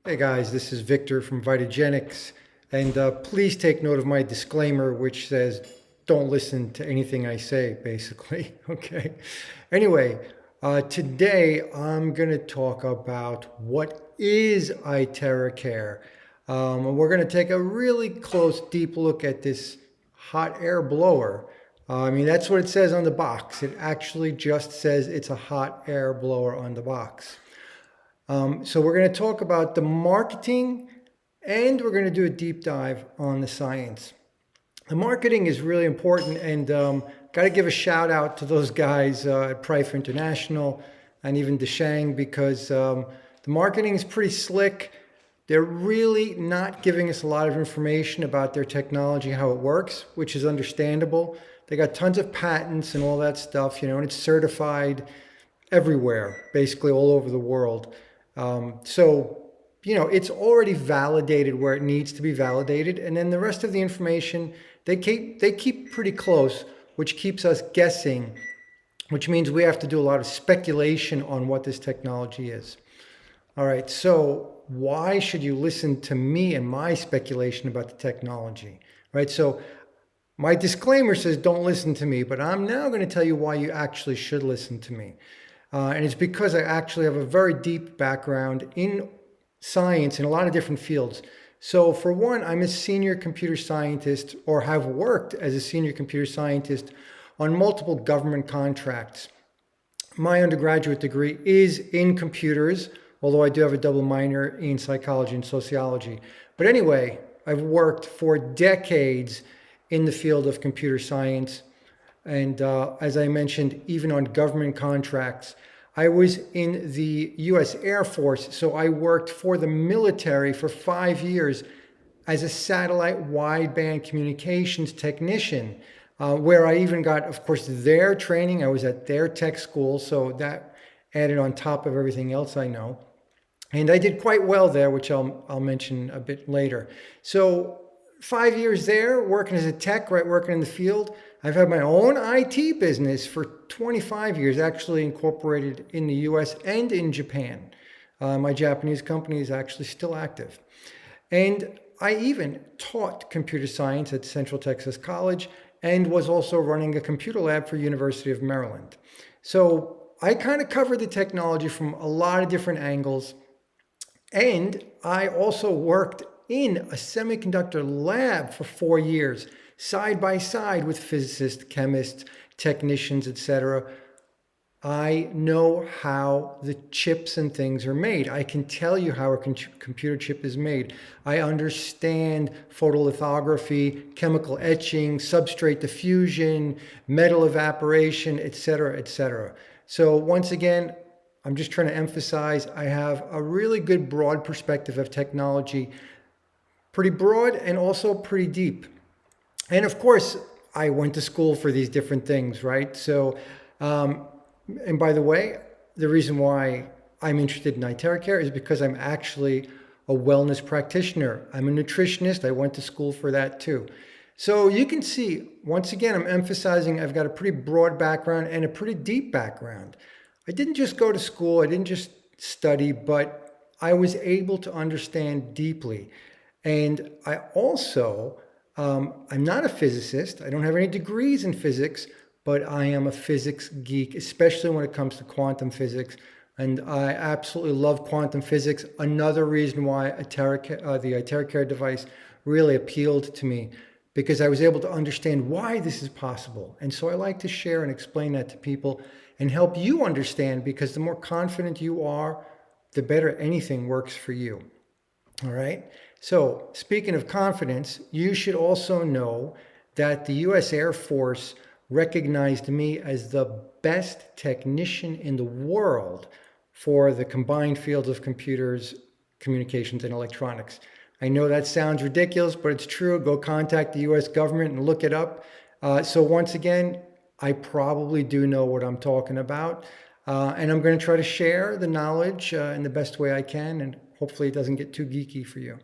Hey guys, this is Victor from Vitagenics, and please take note of my disclaimer, which says don't listen to anything I say, basically. Okay. Anyway, today I'm going to talk about what is iTeraCare. And we're going to take a really close, deep look at this hot air blower. That's what it says on the box. It actually just says it's a hot air blower on the box. So we're going to talk about the marketing and we're going to do a deep dive on the science. The marketing is really important, and got to give a shout out to those guys at Prife International and even Deshang, because the marketing is pretty slick. They're really not giving us a lot of information about their technology, how it works, which is understandable. They got tons of patents and all that stuff, and it's certified everywhere, basically all over the world. It's already validated where it needs to be validated. And then the rest of the information, they keep pretty close, which keeps us guessing, which means we have to do a lot of speculation on what this technology is. All right, so why should you listen to me and my speculation about the technology, right? So my disclaimer says don't listen to me, but I'm now going to tell you why you actually should listen to me. And it's because I actually have a very deep background in science in a lot of different fields. So for one, I'm a senior computer scientist, or have worked as a senior computer scientist on multiple government contracts. My undergraduate degree is in computers, although I do have a double minor in psychology and sociology. But anyway, I've worked for decades in the field of computer science. And as I mentioned, even on government contracts. I was in the US Air Force, so I worked for the military for 5 years as a satellite wideband communications technician, where I even got, of course, their training. I was at their tech school, so that added on top of everything else I know. And I did quite well there, which I'll mention a bit later. So 5 years there, working as a tech, right, working in the field. I've had my own IT business for 25 years, actually incorporated in the US and in Japan. My Japanese company is actually still active. And I even taught computer science at Central Texas College and was also running a computer lab for University of Maryland. So I kind of covered the technology from a lot of different angles. And I also worked in a semiconductor lab for 4 years, side by side with physicists, chemists, technicians, etc. I know how the chips and things are made. I can tell you how a computer chip is made. I understand photolithography, chemical etching, substrate diffusion, metal evaporation, etc., etc. So once again, I'm just trying to emphasize I have a really good broad perspective of technology, pretty broad and also pretty deep. And of course, I went to school for these different things, right? So, and by the way, the reason why I'm interested in iTeraCare is because I'm actually a wellness practitioner. I'm a nutritionist. I went to school for that too. So you can see, once again, I'm emphasizing I've got a pretty broad background and a pretty deep background. I didn't just go to school. I didn't just study, but I was able to understand deeply. And I also, I'm not a physicist. I don't have any degrees in physics, but I am a physics geek, especially when it comes to quantum physics. And I absolutely love quantum physics. Another reason why the iTeraCare device really appealed to me, because I was able to understand why this is possible. And so I like to share and explain that to people and help you understand, because the more confident you are, the better anything works for you. All right. So speaking of confidence, you should also know that the US Air Force recognized me as the best technician in the world for the combined fields of computers, communications, and electronics. I know that sounds ridiculous, but it's true. Go contact the US government and look it up. So once again, I probably do know what I'm talking about. And I'm going to try to share the knowledge in the best way I can, and hopefully it doesn't get too geeky for you.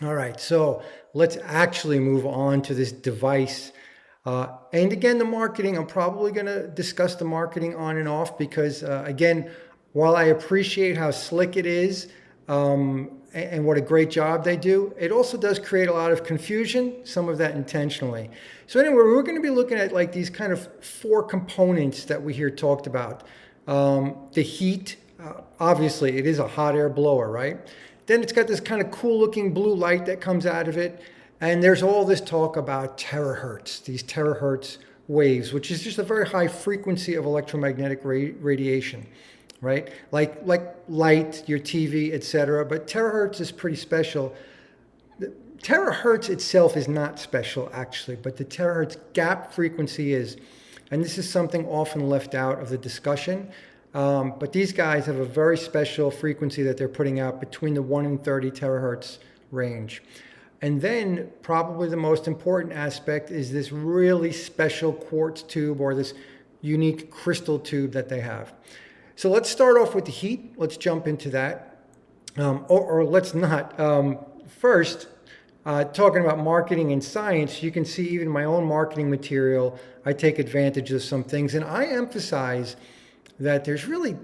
All right, so let's actually move on to this device. And again, the marketing, I'm probably going to discuss the marketing on and off because, again, while I appreciate how slick it is, and what a great job they do. It also does create a lot of confusion, some of that intentionally. So anyway, we're going to be looking at like these kind of 4 components that we hear talked about. The heat, obviously it is a hot air blower, right? Then it's got this kind of cool looking blue light that comes out of it. And there's all this talk about terahertz, these terahertz waves, which is just a very high frequency of electromagnetic radiation, right? Like light, your TV, etc. But terahertz is pretty special. The terahertz itself is not special, actually, but the terahertz gap frequency is. And this is something often left out of the discussion. But these guys have a very special frequency that they're putting out between the 1 and 30 terahertz range. And then probably the most important aspect is this really special quartz tube or this unique crystal tube that they have. So let's start off with the heat. Let's jump into that. Or let's not. First, talking about marketing and science, you can see even my own marketing material, I take advantage of some things. And I emphasize that there's really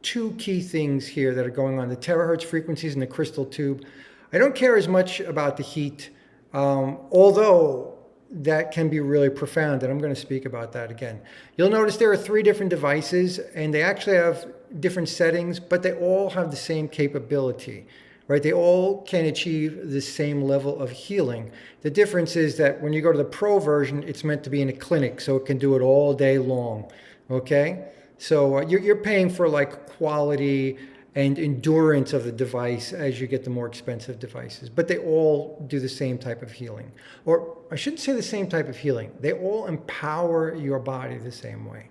2 key things here that are going on, the terahertz frequencies and the crystal tube. I don't care as much about the heat, although that can be really profound, and I'm going to speak about that again. You'll notice there are 3 different devices, and they actually have different settings, but they all have the same capability, right? They all can achieve the same level of healing. The difference is that when you go to the Pro version, it's meant to be in a clinic, so it can do it all day long, okay? So you're paying for like quality and endurance of the device as you get the more expensive devices. But they all do the same type of healing. Or I shouldn't say the same type of healing. They all empower your body the same way.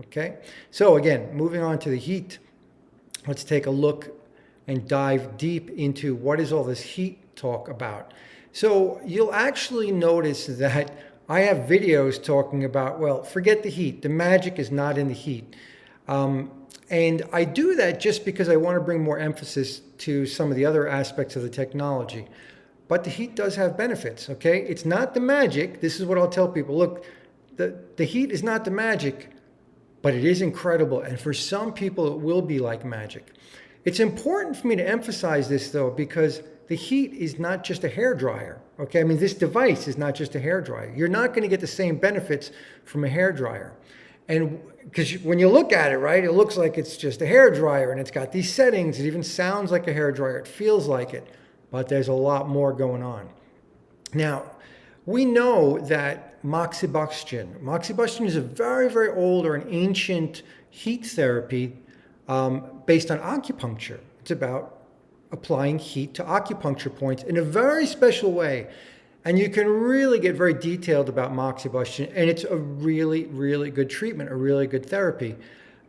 Okay? So again, moving on to the heat, let's take a look and dive deep into what is all this heat talk about. So you'll actually notice that I have videos talking about, well, forget the heat. The magic is not in the heat. And I do that just because I want to bring more emphasis to some of the other aspects of the technology. But the heat does have benefits, okay? It's not the magic. This is what I'll tell people. Look, the heat is not the magic, but it is incredible. And for some people, it will be like magic. It's important for me to emphasize this, though, because the heat is not just a hairdryer, okay? I mean, this device is not just a hairdryer. You're not going to get the same benefits from a hairdryer. And because when you look at it, right, it looks like it's just a hairdryer and it's got these settings. It even sounds like a hairdryer. It feels like it, but there's a lot more going on. Now, we know that moxibustion is a very, very old or an ancient heat therapy based on acupuncture. It's about applying heat to acupuncture points in a very special way. And you can really get very detailed about moxibustion, and it's a really, really good treatment, a really good therapy.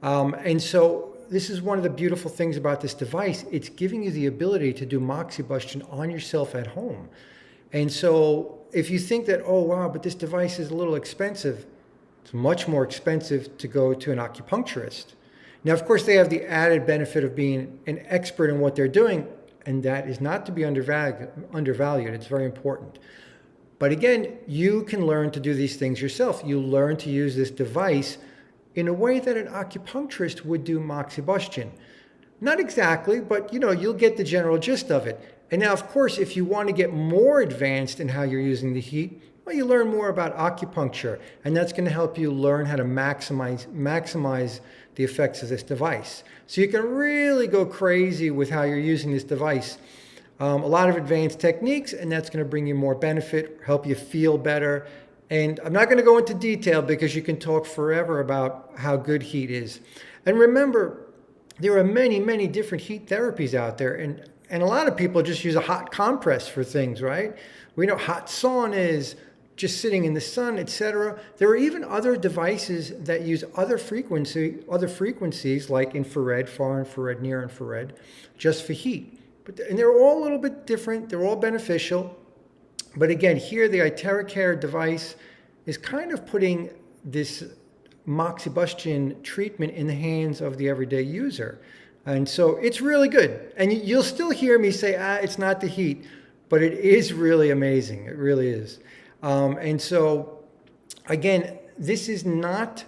And so this is one of the beautiful things about this device. It's giving you the ability to do moxibustion on yourself at home. And so if you think that, oh, wow, but this device is a little expensive, it's much more expensive to go to an acupuncturist. Now, of course, they have the added benefit of being an expert in what they're doing, and that is not to be undervalued. It's very important. But again, you can learn to do these things yourself. You learn to use this device in a way that an acupuncturist would do moxibustion. Not exactly, but you'll get the general gist of it. And now, of course, if you want to get more advanced in how you're using the heat, well, you learn more about acupuncture, and that's going to help you learn how to maximize the effects of this device. So you can really go crazy with how you're using this device. A lot of advanced techniques, and that's going to bring you more benefit, help you feel better. And I'm not going to go into detail because you can talk forever about how good heat is. And remember, there are many, many different heat therapies out there, and a lot of people just use a hot compress for things, right? We know hot saunas, just sitting in the sun, etc. There are even other devices that use other frequencies like infrared, far infrared, near infrared, just for heat. And they're all a little bit different. They're all beneficial. But again, here the iTeraCare device is kind of putting this moxibustion treatment in the hands of the everyday user. And so it's really good. And you'll still hear me say, it's not the heat, but it is really amazing. It really is. And so, again, this is not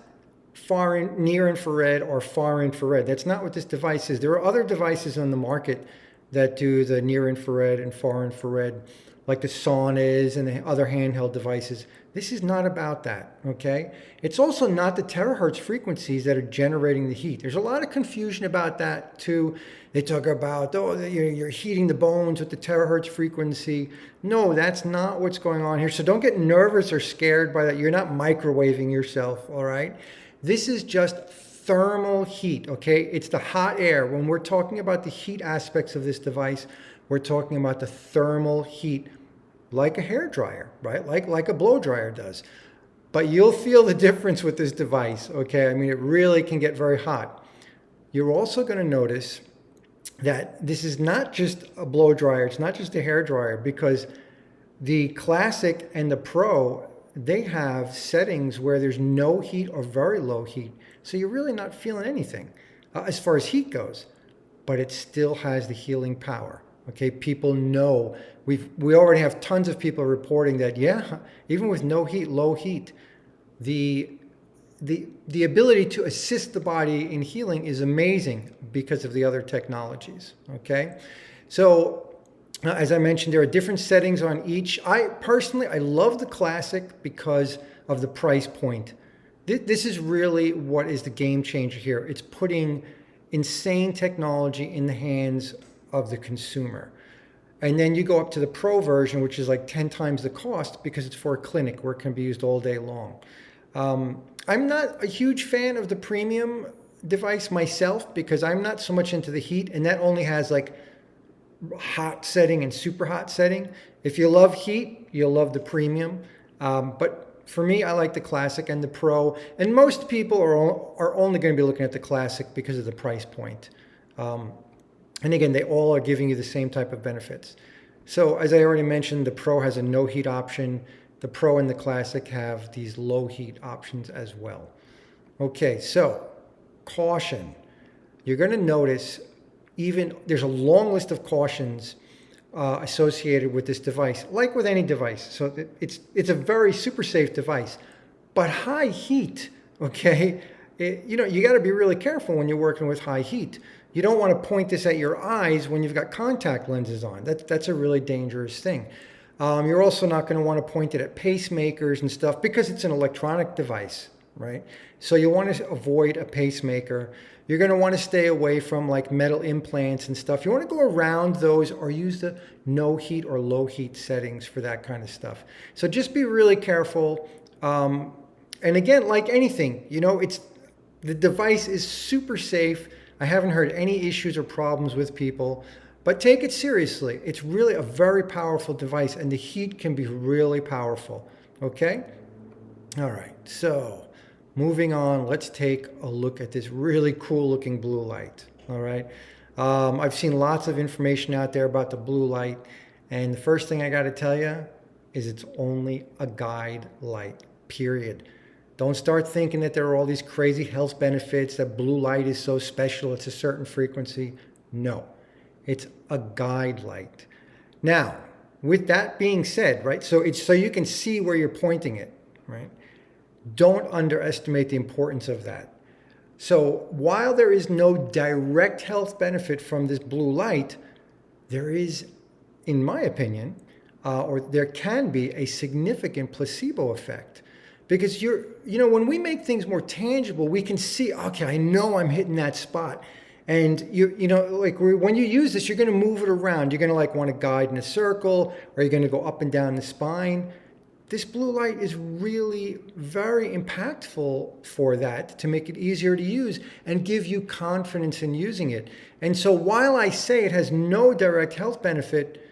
near infrared or far infrared. That's not what this device is. There are other devices on the market that do the near infrared and far infrared, like the saunas and the other handheld devices. This is not about that, okay? It's also not the terahertz frequencies that are generating the heat. There's a lot of confusion about that too. They talk about, oh, you're heating the bones with the terahertz frequency. No, that's not what's going on here. So don't get nervous or scared by that. You're not microwaving yourself, all right? This is just thermal heat, okay? It's the hot air. When we're talking about the heat aspects of this device, we're talking about the thermal heat, like a hair dryer, right? Like a blow dryer does. But you'll feel the difference with this device, okay? I mean, it really can get very hot. You're also going to notice that this is not just a blow dryer, it's not just a hair dryer, because the Classic and the Pro, they have settings where there's no heat or very low heat. So you're really not feeling anything as far as heat goes, but it still has the healing power. Okay, people know, we already have tons of people reporting that, yeah, even with no heat, low heat, the ability to assist the body in healing is amazing because of the other technologies, okay? So, as I mentioned, there are different settings on each. I love the Classic because of the price point. This is really what is the game changer here. It's putting insane technology in the hands of the consumer. And then you go up to the Pro version, which is like 10 times the cost because it's for a clinic where it can be used all day long. I'm not a huge fan of the premium device myself because I'm not so much into the heat, and that only has like hot setting and super hot setting. If you love heat, you'll love the premium. But for me, I like the Classic and the Pro, and most people are only going to be looking at the Classic because of the price point. And again, they all are giving you the same type of benefits. So as I already mentioned, the Pro has a no heat option. The Pro and the Classic have these low heat options as well. Okay, so caution. You're going to notice there's a long list of cautions associated with this device, like with any device. So it's a very super safe device, but high heat, okay? You got to be really careful when you're working with high heat. You don't want to point this at your eyes when you've got contact lenses on. That's a really dangerous thing. You're also not going to want to point it at pacemakers and stuff because it's an electronic device, right? So you want to avoid a pacemaker. You're going to want to stay away from like metal implants and stuff. You want to go around those or use the no heat or low heat settings for that kind of stuff. So just be really careful. And again, like anything, the device is super safe. I haven't heard any issues or problems with people, but take it seriously. It's really a very powerful device, and the heat can be really powerful, okay? All right, so moving on, let's take a look at this really cool looking blue light, all right? I've seen lots of information out there about the blue light, and the first thing I gotta tell you is it's only a guide light, period. Don't start thinking that there are all these crazy health benefits, that blue light is so special, it's a certain frequency. No, it's a guide light. Now, with that being said, right, so it's so you can see where you're pointing it, right? Don't underestimate the importance of that. So while there is no direct health benefit from this blue light, there is, in my opinion, or there can be a significant placebo effect. Because when we make things more tangible, we can see, okay, I know I'm hitting that spot. And when you use this, you're going to move it around. You're going to want to guide in a circle, or you're going to go up and down the spine. This blue light is really very impactful for that, to make it easier to use and give you confidence in using it. And so while I say it has no direct health benefit,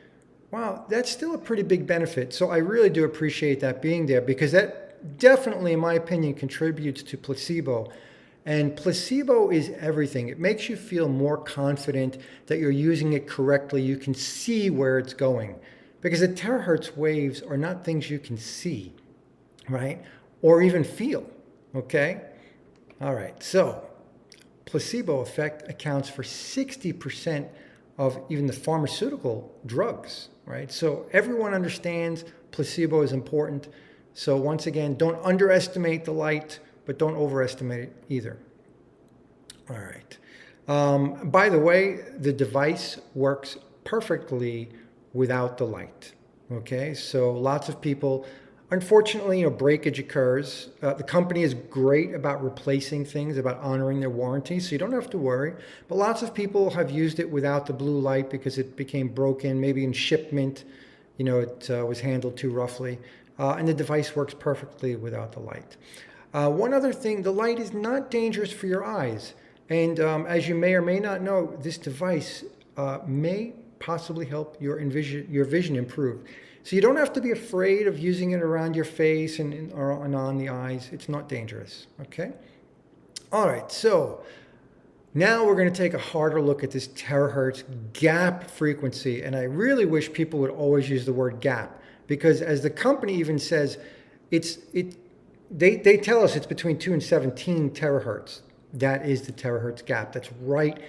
wow, that's still a pretty big benefit. So I really do appreciate that being there, because that definitely, in my opinion, contributes to placebo. And placebo is everything. It makes you feel more confident that you're using it correctly. You can see where it's going. Because the terahertz waves are not things you can see, right? Or even feel, okay? All right, so placebo effect accounts for 60% of even the pharmaceutical drugs, right? So everyone understands placebo is important. So once again, don't underestimate the light, but don't overestimate it either. All right. By the way, the device works perfectly without the light. Okay, so lots of people, unfortunately, breakage occurs. The company is great about replacing things, about honoring their warranty, so you don't have to worry. But lots of people have used it without the blue light because it became broken, maybe in shipment, it was handled too roughly. And the device works perfectly without the light. One other thing, the light is not dangerous for your eyes. And as you may or may not know, this device may possibly help your vision improve. So you don't have to be afraid of using it around your face and on the eyes. It's not dangerous, okay? All right, so now we're going to take a harder look at this terahertz gap frequency. And I really wish people would always use the word gap, because as the company even says, they tell us it's between 2 and 17 terahertz. That is the terahertz gap. That's right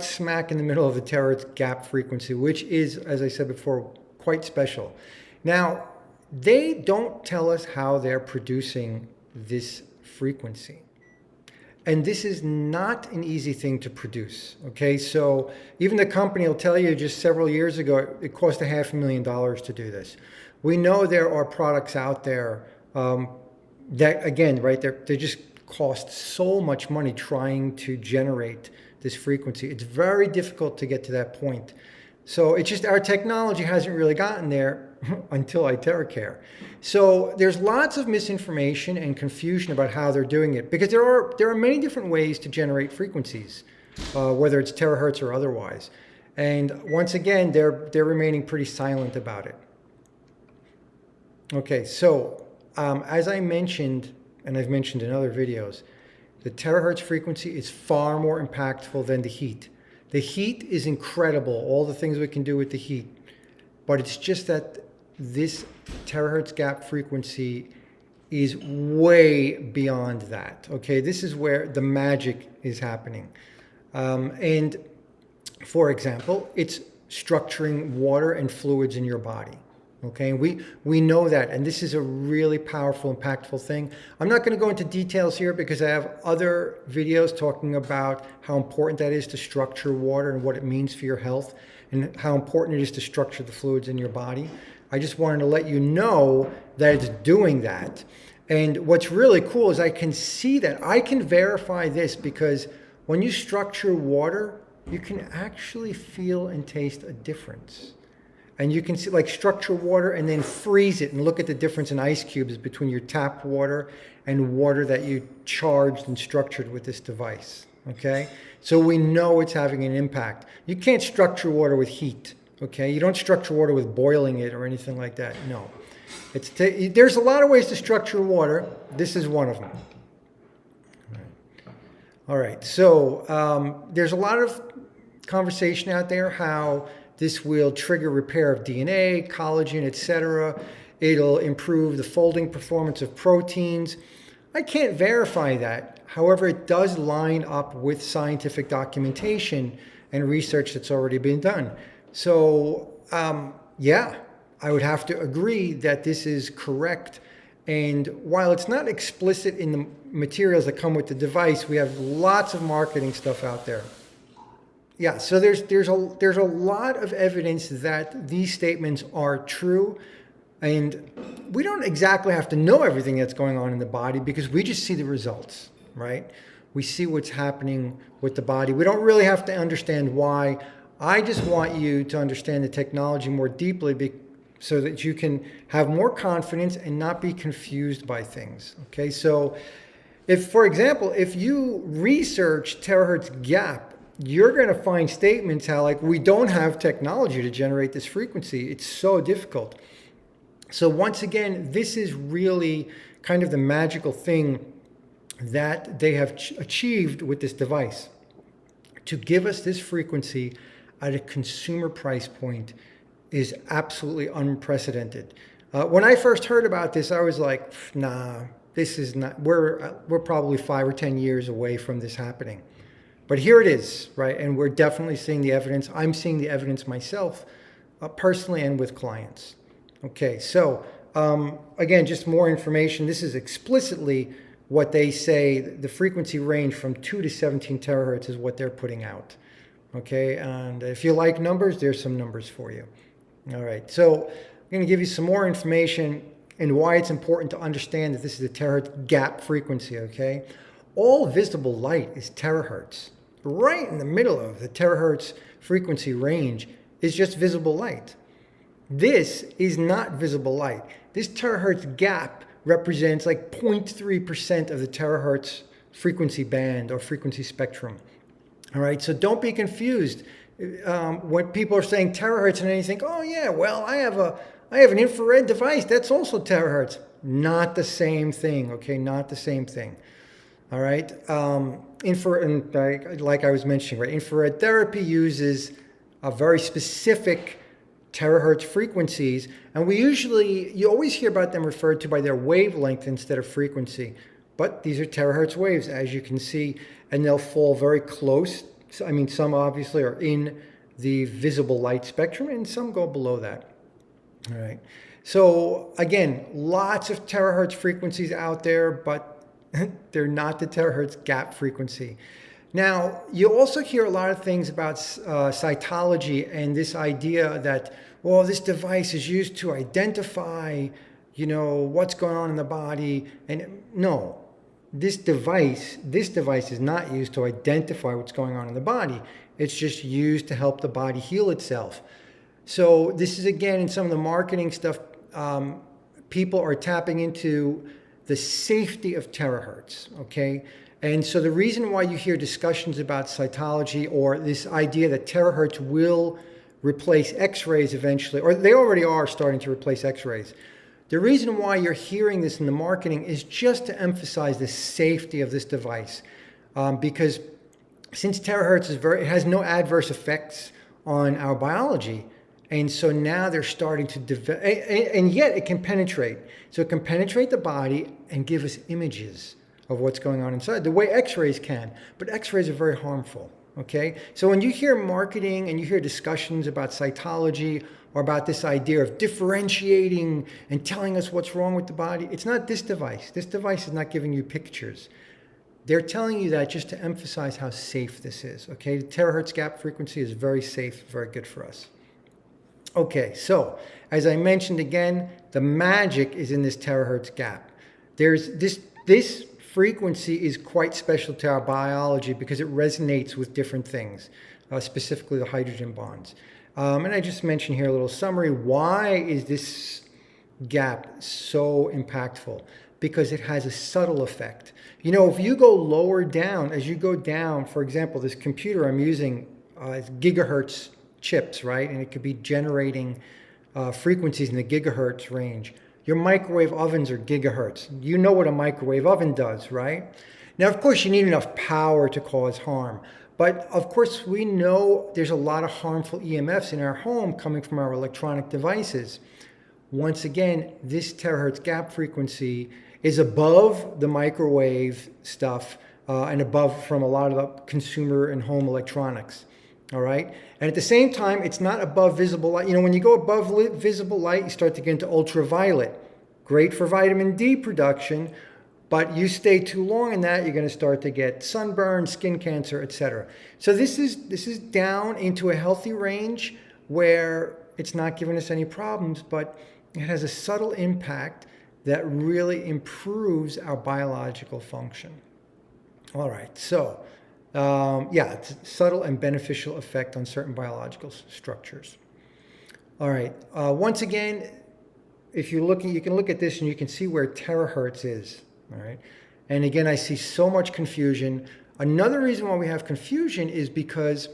smack in the middle of the terahertz gap frequency, which is, as I said before, quite special. Now, they don't tell us how they're producing this frequency. And this is not an easy thing to produce, okay? So even the company will tell you just several years ago, it cost $500,000 to do this. We know there are products out there that, again, right, they just cost so much money trying to generate this frequency. It's very difficult to get to that point. So it's just our technology hasn't really gotten there until iTeraCare. So there's lots of misinformation and confusion about how they're doing it, because there are many different ways to generate frequencies, whether it's terahertz or otherwise. And once again, they're remaining pretty silent about it. Okay, so as I mentioned, and I've mentioned in other videos, the terahertz frequency is far more impactful than the heat. The heat is incredible, all the things we can do with the heat, but it's just that this terahertz gap frequency is way beyond that, okay? This is where the magic is happening. And for example, it's structuring water and fluids in your body. Okay, we know that, and this is a really powerful, impactful thing. I'm not going to go into details here because I have other videos talking about how important that is to structure water and what it means for your health, and how important it is to structure the fluids in your body. I just wanted to let you know that it's doing that. And what's really cool is I can see that. I can verify this because when you structure water, you can actually feel and taste a difference. And you can see, like, structure water and then freeze it and look at the difference in ice cubes between your tap water and water that you charged and structured with this device, okay? So we know it's having an impact. You can't structure water with heat, okay? You don't structure water with boiling it or anything like that, no. There's a lot of ways to structure water. This is one of them. All right, so there's a lot of conversation out there how this will trigger repair of DNA, collagen, etc. It'll improve the folding performance of proteins. I can't verify that. However, it does line up with scientific documentation and research that's already been done. So, yeah, I would have to agree that this is correct. And while it's not explicit in the materials that come with the device, we have lots of marketing stuff out there. Yeah, so there's a lot of evidence that these statements are true, and we don't exactly have to know everything that's going on in the body because we just see the results, right? We see what's happening with the body. We don't really have to understand why. I just want you to understand the technology more deeply so that you can have more confidence and not be confused by things, okay? So if, for example, if you research terahertz gap, you're going to find statements how, like, we don't have technology to generate this frequency. It's so difficult. So once again, this is really kind of the magical thing that they have achieved with this device. To give us this frequency at a consumer price point is absolutely unprecedented. When I first heard about this, I was like, nah, this is not, we're probably 5 or 10 years away from this happening. But here it is, right? And we're definitely seeing the evidence. I'm seeing the evidence myself, personally and with clients. Okay, so again, just more information. This is explicitly what they say. The frequency range from 2 to 17 terahertz is what they're putting out. Okay, and if you like numbers, there's some numbers for you. All right, so I'm going to give you some more information and why it's important to understand that this is a terahertz gap frequency, okay? All visible light is terahertz. Right in the middle of the terahertz frequency range is just visible light. This is not visible light. This terahertz gap represents like 0.3% of the terahertz frequency band or frequency spectrum. All right, so don't be confused when people are saying terahertz and then you think, oh yeah, well I have an infrared device that's also terahertz. Not the same thing, okay? Not the same thing. All right, like I was mentioning, right? Infrared therapy uses a very specific terahertz frequencies, and you always hear about them referred to by their wavelength instead of frequency. But these are terahertz waves, as you can see, and they'll fall very close. I mean, some obviously are in the visible light spectrum, and some go below that. All right. So again, lots of terahertz frequencies out there, but they're not the terahertz gap frequency. Now, you also hear a lot of things about cytology and this idea that, well, this device is used to identify, what's going on in the body. And no, this device is not used to identify what's going on in the body. It's just used to help the body heal itself. So this is, again, in some of the marketing stuff, people are tapping into the safety of terahertz, okay? And so the reason why you hear discussions about cytology or this idea that terahertz will replace X-rays eventually, or they already are starting to replace X-rays. The reason why you're hearing this in the marketing is just to emphasize the safety of this device. Because since terahertz it has no adverse effects on our biology, and so now they're starting to develop, and yet it can penetrate. So it can penetrate the body and give us images of what's going on inside, the way X-rays can. But X-rays are very harmful, okay? So when you hear marketing and you hear discussions about cytology or about this idea of differentiating and telling us what's wrong with the body, it's not this device. This device is not giving you pictures. They're telling you that just to emphasize how safe this is, okay? The terahertz gap frequency is very safe, very good for us. Okay, so as I mentioned again, the magic is in this terahertz gap. There's this frequency is quite special to our biology because it resonates with different things, specifically the hydrogen bonds. And I just mentioned here a little summary. Why is this gap so impactful? Because it has a subtle effect. If you go lower down, as you go down, for example, this computer I'm using is gigahertz chips, right? And it could be generating frequencies in the gigahertz range. Your microwave ovens are gigahertz. You know what a microwave oven does, right? Now, of course, you need enough power to cause harm. But of course, we know there's a lot of harmful EMFs in our home coming from our electronic devices. Once again, this terahertz gap frequency is above the microwave stuff and above from a lot of the consumer and home electronics. All right. And at the same time, it's not above visible light. When you go above visible light, you start to get into ultraviolet. Great for vitamin D production, but you stay too long in that, you're going to start to get sunburn, skin cancer, etc. So this is down into a healthy range where it's not giving us any problems, but it has a subtle impact that really improves our biological function. All right. So it's a subtle and beneficial effect on certain biological structures. All right. Once again, if you're looking, you can look at this and you can see where terahertz is. All right. And again, I see so much confusion. Another reason why we have confusion is because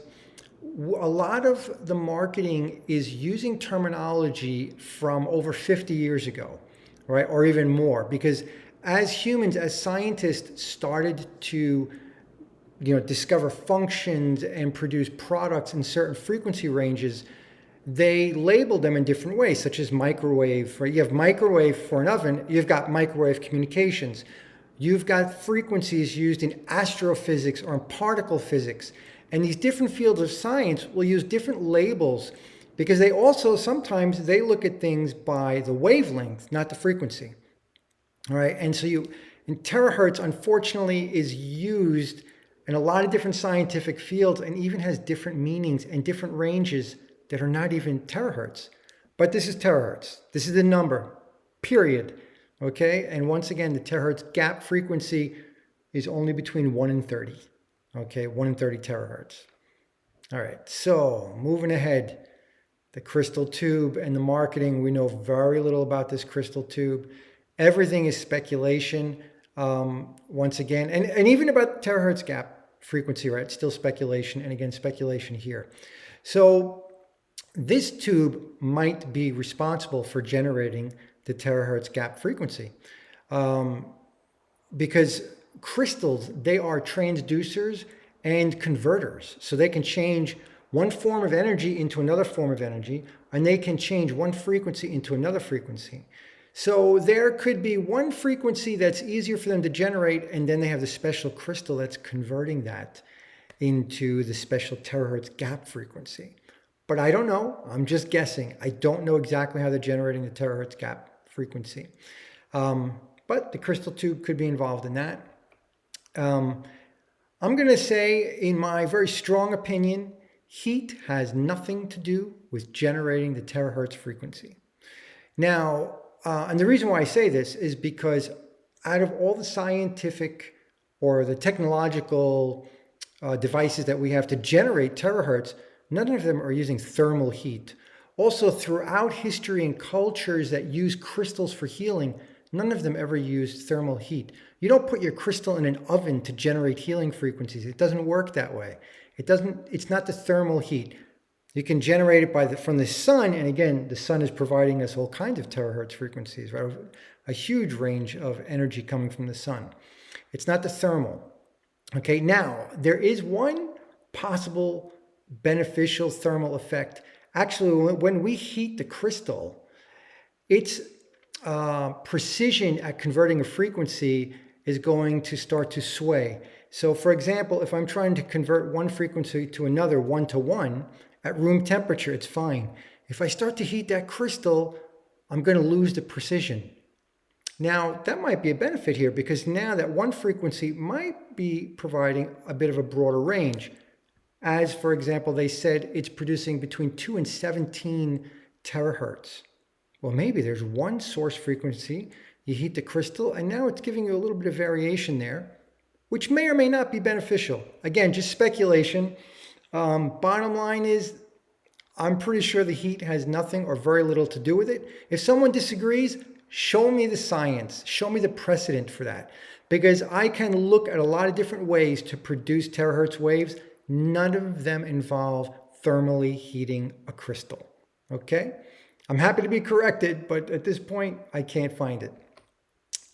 a lot of the marketing is using terminology from over 50 years ago, right? Or even more, because as humans, as scientists started to discover functions and produce products in certain frequency ranges, they labeled them in different ways, such as microwave. Right? You have microwave for an oven, you've got microwave communications. You've got frequencies used in astrophysics or in particle physics. And these different fields of science will use different labels because they also, sometimes they look at things by the wavelength, not the frequency. All right, and so and terahertz, unfortunately, is used in a lot of different scientific fields and even has different meanings and different ranges that are not even terahertz. But this is terahertz. This is the number, period. Okay, and once again, the terahertz gap frequency is only between 1 and 30. Okay, 1 and 30 terahertz. All right, so moving ahead, the crystal tube and the marketing, we know very little about this crystal tube. Everything is speculation, once again, and even about terahertz gap frequency, right? Still speculation, and again, speculation here. So this tube might be responsible for generating the terahertz gap frequency, because crystals, they are transducers and converters. So they can change one form of energy into another form of energy, and they can change one frequency into another frequency. So there could be one frequency that's easier for them to generate, and then they have the special crystal that's converting that into the special terahertz gap frequency. But I don't know. I'm just guessing. I don't know exactly how they're generating the terahertz gap frequency. But the crystal tube could be involved in that. I'm going to say, in my very strong opinion, heat has nothing to do with generating the terahertz frequency. Now, and the reason why I say this is because out of all the scientific or the technological devices that we have to generate terahertz, none of them are using thermal heat. Also, throughout history and cultures that use crystals for healing, none of them ever used thermal heat. You don't put your crystal in an oven to generate healing frequencies. It doesn't work that way. It's not the thermal heat. You can generate it from the sun, and again, the sun is providing us all kinds of terahertz frequencies, right? A huge range of energy coming from the sun. It's not the thermal. Okay, now, there is one possible beneficial thermal effect. Actually, when we heat the crystal, its precision at converting a frequency is going to start to sway. So for example, if I'm trying to convert one frequency to another 1-to-1, at room temperature, it's fine. If I start to heat that crystal, I'm going to lose the precision. Now, that might be a benefit here, because now that one frequency might be providing a bit of a broader range. As, for example, they said it's producing between 2 and 17 terahertz. Well, maybe there's one source frequency, you heat the crystal, and now it's giving you a little bit of variation there, which may or may not be beneficial. Again, just speculation. Bottom line is, I'm pretty sure the heat has nothing or very little to do with it. If someone disagrees, show me the science, show me the precedent for that. Because I can look at a lot of different ways to produce terahertz waves. None of them involve thermally heating a crystal. Okay? I'm happy to be corrected, but at this point, I can't find it.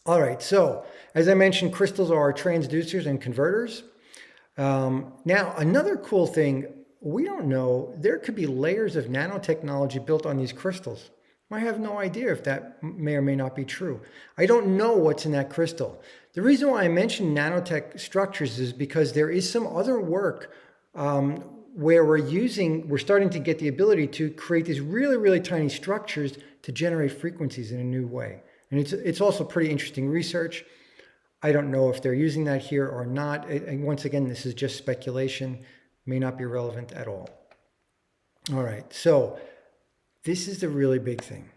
All right, so as I mentioned, crystals are transducers and converters. Now, another cool thing, we don't know, there could be layers of nanotechnology built on these crystals. I have no idea if that may or may not be true. I don't know what's in that crystal. The reason why I mention nanotech structures is because there is some other work where we're starting to get the ability to create these really, really tiny structures to generate frequencies in a new way. And it's also pretty interesting research. I don't know if they're using that here or not. And once again, this is just speculation, may not be relevant at all. All right, so this is the really big thing.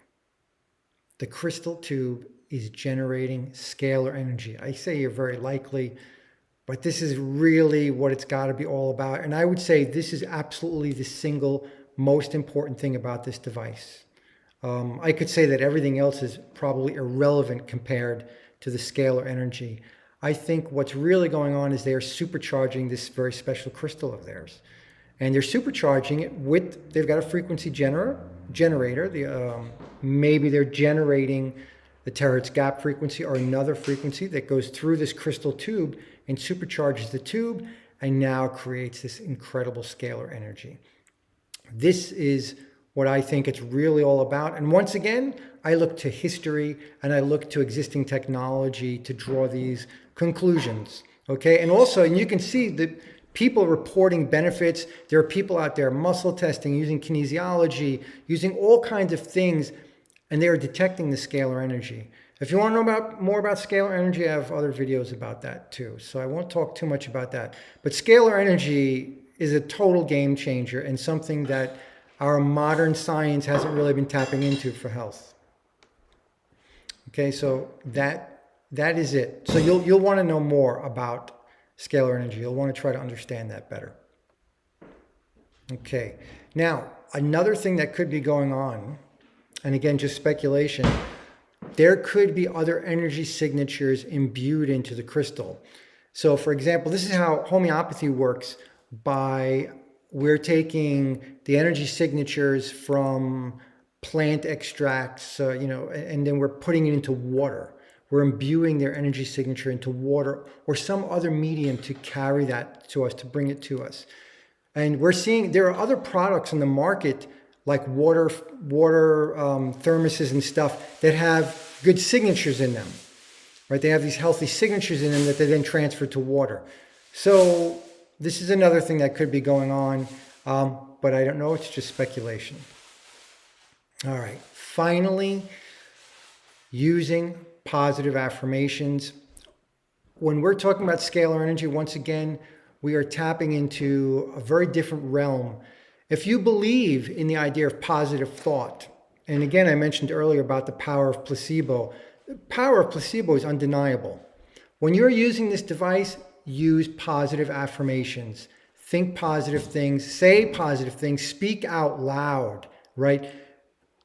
The crystal tube is generating scalar energy. I say you're very likely, but this is really what it's got to be all about. And I would say this is absolutely the single most important thing about this device. I could say that everything else is probably irrelevant compared to the scalar energy. I think what's really going on is they're supercharging this very special crystal of theirs. And they're supercharging it with, they've got a frequency generator. Maybe they're generating the terahertz gap frequency or another frequency that goes through this crystal tube and supercharges the tube and now creates this incredible scalar energy. This is what I think it's really all about. And once again, I look to history and I look to existing technology to draw these conclusions. Okay, and also, and you can see that people reporting benefits. There are people out there muscle testing, using kinesiology, using all kinds of things, and they are detecting the scalar energy. If you want to know more about scalar energy, I have other videos about that too. So I won't talk too much about that. But scalar energy is a total game changer and something that our modern science hasn't really been tapping into for health. Okay, so that is it. So you'll want to know more about scalar energy. You'll want to try to understand that better. Okay, now another thing that could be going on, and again, just speculation, there could be other energy signatures imbued into the crystal. So for example, this is how homeopathy works. We're taking the energy signatures from plant extracts, and then we're putting it into water. We're imbuing their energy signature into water or some other medium to carry that to us, to bring it to us. And we're seeing there are other products on the market like water thermoses and stuff that have good signatures in them, right? They have these healthy signatures in them that they then transfer to water. So this is another thing that could be going on, but I don't know. It's just speculation. All right. Finally, using positive affirmations. When we're talking about scalar energy, once again, we are tapping into a very different realm. If you believe in the idea of positive thought, and again, I mentioned earlier about the power of placebo. The power of placebo is undeniable. When you're using this device, use positive affirmations. Think positive things, say positive things, speak out loud, right?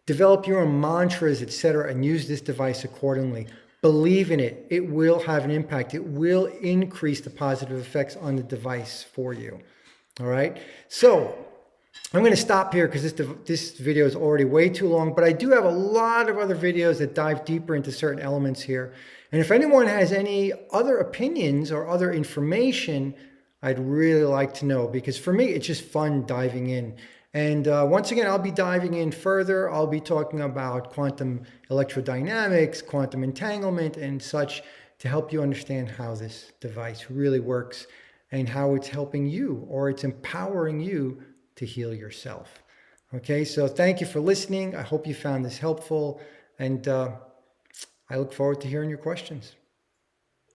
Develop your own mantras, etc., and use this device accordingly. Believe in it. It will have an impact. It will increase the positive effects on the device for you. All right. So I'm going to stop here because this video is already way too long, but I do have a lot of other videos that dive deeper into certain elements here. And if anyone has any other opinions or other information, I'd really like to know, because for me, it's just fun diving in. And once again, I'll be diving in further. I'll be talking about quantum electrodynamics, quantum entanglement, and such to help you understand how this device really works and how it's helping you, or it's empowering you to heal yourself. Okay, so thank you for listening. I hope you found this helpful, and I look forward to hearing your questions.